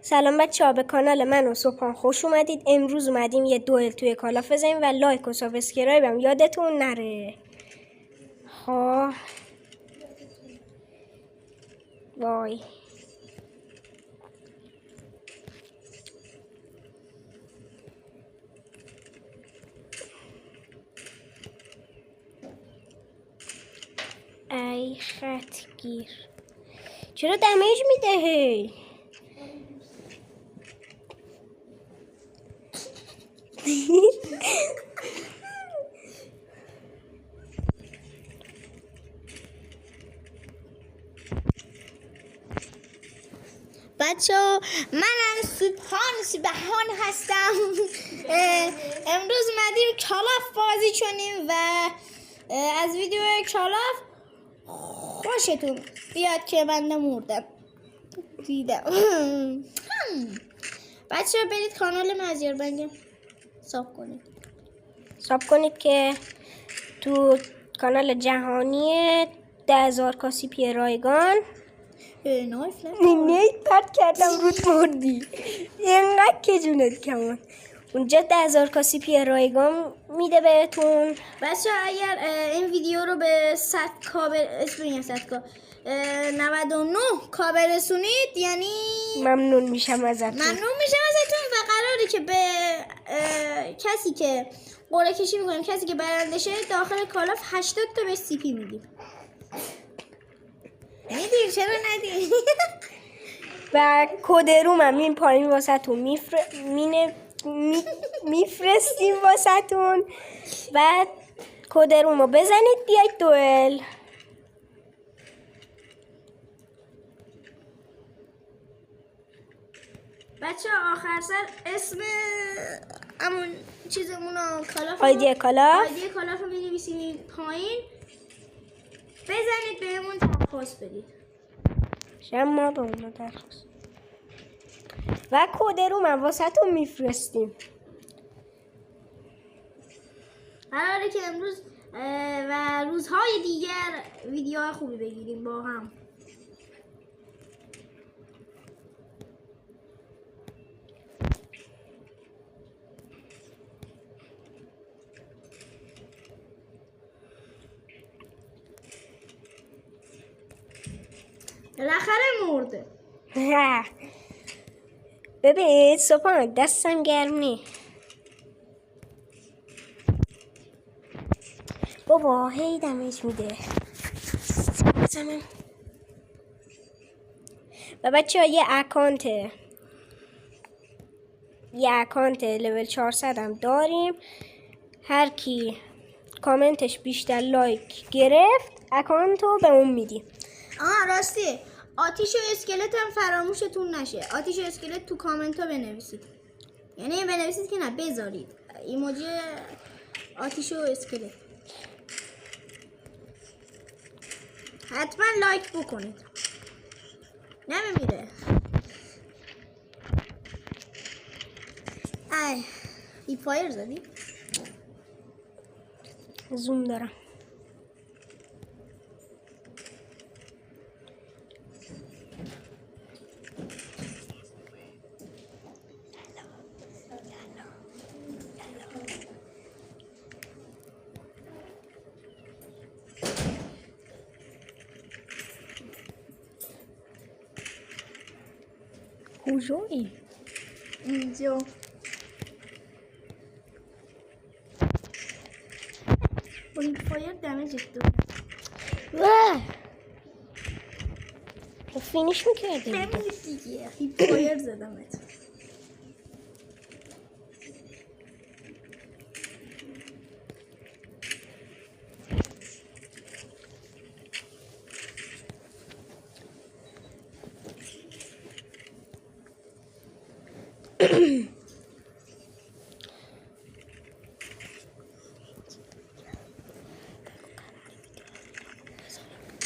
سلام بچه‌ها، به کانال من و صبحان خوش اومدید. امروز اومدیم یه دوئل توی کالاف بزنیم و لایک و سابسکرایب هم یادتون نره. ها وای ای خطگیر چرا دمیج میده هی؟ بچه منم سبحان هستم. امروز اومدیم کالاف بازی کنیم و از ویدیو کالاف خوشتون بیاد که من نمردم دیدم. بچه برید کانال مزیار بنگم ساب کنید که تو کانال جهانی 10,000 کاسیپی رایگان نیت پرد کردم رود مردی اینقدر که جونت کمان. اونجا 10,000 کاسیپی رایگان میده بهتون. بچه اگر این ویدیو رو به 100 کابل 99 کابل رسونید یعنی ممنون میشم ازتون و قراره که به کسی که قرعه کشی میکنیم، کسی که برنده شه داخل کالاف 80 تا به سی پی میدیم. میدیم چرا ندیم؟ و کد روم هم این پایین واسهتون میفرستیم واسهتون و کد روم رو بزنید بیاید دوئل. بچه آخر سر اسم همون چیزمونو کالاف آیدی کالاف رو می‌نویسیم پایین، بزنید بهمون درخواست بدید. ما به اون درخواست و کد روم هم واسهتون میفرستیم. قراره که امروز و روزهای دیگر ویدیوهای خوبی بگیریم با هم. بالاخره مرده. ببین صبحان دستم گرمی. بابا هی دمیج میده. و بچه ها یه اکانت لول 400 هم داریم. هر کی کامنتش بیشتر لایک گرفت اکانت رو به اون میدیم. راستی آتیش و اسکلت هم فراموشتون نشه. آتیش و اسکلت تو کامنت ها بنویسید، یعنی بنویسید که نه بذارید ایموجی آتیش و اسکلت. حتما لایک بکنید. نمیمیره. ای فایر زدی؟ زوم دارم. کجایی؟ اینجا. این فایر دمیج داره. فینیش میکردیم. بمیرید دیگه. این فایر زدمت.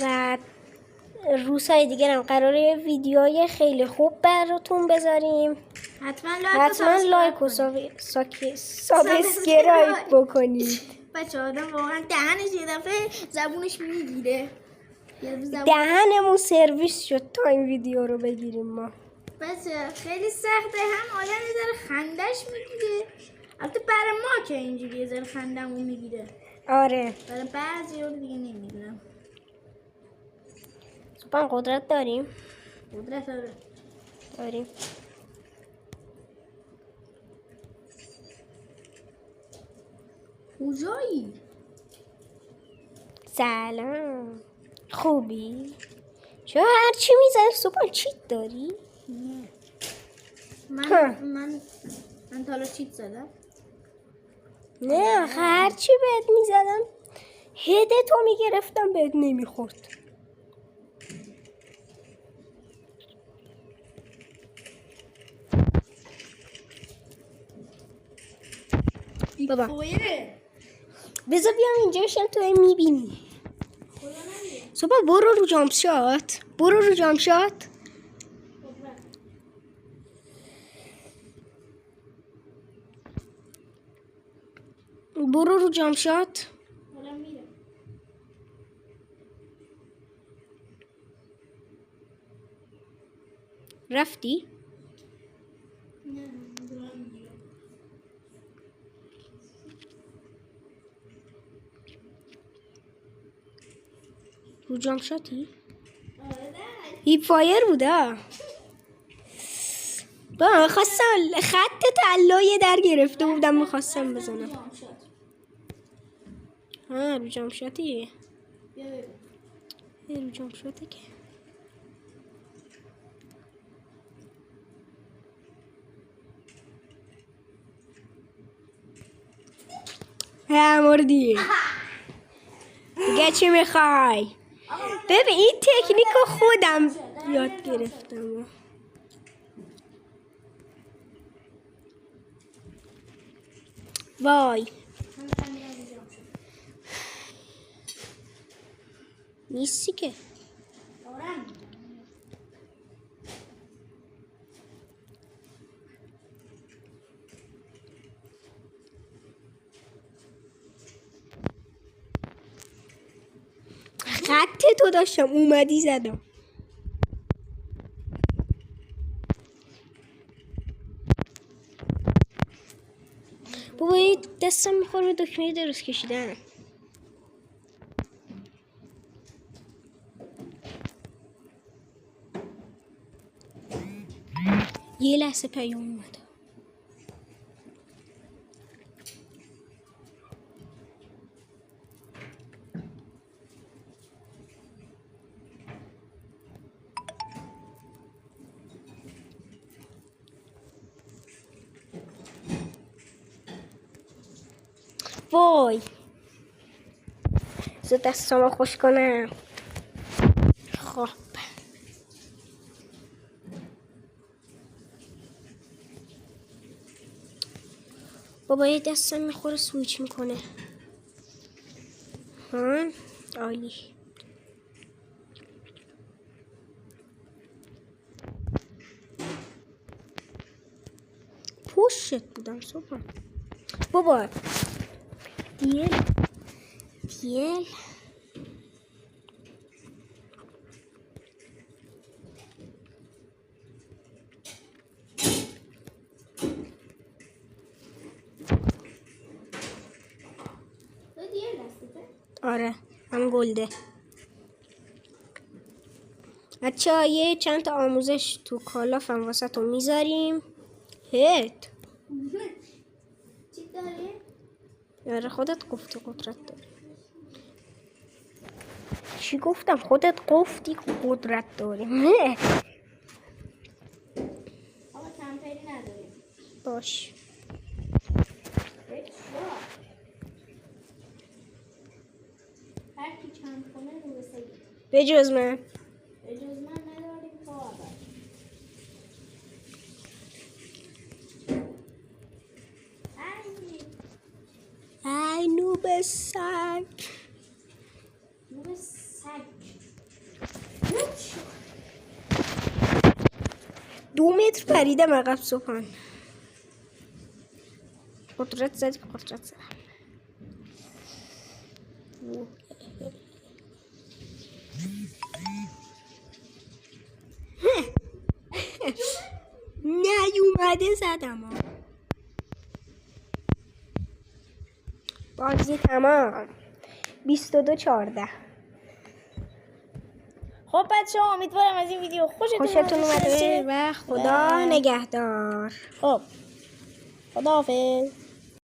و روزهای دیگر هم قراره ویدیوهای خیلی خوب براتون بذاریم. حتما لایک و سابسکرایب بکنید. بچه آدم واقعا دهنش یه دفعه زبونش میگیره. دهنمون سرویس شد تا این ویدیو رو بگیریم ما. پس خیلی سخته، هم آدم یه ذره خندش میگیره. البته برای ما که اینجوری یه ذره خندمون میگیره، آره. برای بعضی ها دیگه نمیدونم. سوپان قدرت داریم. قدرت داریم. کجایی؟ سلام. خوبی؟ چرا هرچی میزنی سوپان چیت داری؟ نه. ها. من تا حالا چیت زدم؟ نه هرچی بهت میزدم هده تو میگرفتم بهت نمیخورد. بابا بذار بیام اینجا بشم تو میبینی. صبح برو رو جامشات. برو رو جامشات. رفتی؟ رو جامشاتی؟ هیپ فایر بوده. با خواستم خط طلایه در گرفته بودم میخواستم بزنم. رو جامشاتی؟ رو جامشاتی که مردی دیگه چی میخوای؟ ببین این تکنیک خودم یاد گرفتم. وای نیستی که. خط تو داشتم اومدی زدم. بابا دستم میخوره به دکمه درست کشیدن. یه لحظه پیام اومد. وای زود دستامو خوش کنم. خب بابا یه دستم میخوره سویچ میکنه. عالی. پشت بودم صبح. بابا دیل آره هم گلده. بچه یه چند تا آموزش تو کالاف هم واسه تو میذاریم. هت چی داری؟ آره خودت گفتی قدرت داری. چی گفتم؟ خودت گفتی قدرت داری. آقا کمپینی نداریم. باش هر کی چند کنه رو بسید. به جز من نداریم خواه. ای نوب سگ. 2 متر پریدم عقب صبحان. قدرت زدم. زده زدم ها. بازی تمام. 22-14. خب بچه ها امیدوارم از این ویدیو خوشتون اومده و خدا نگهدار. خب خداحافظ.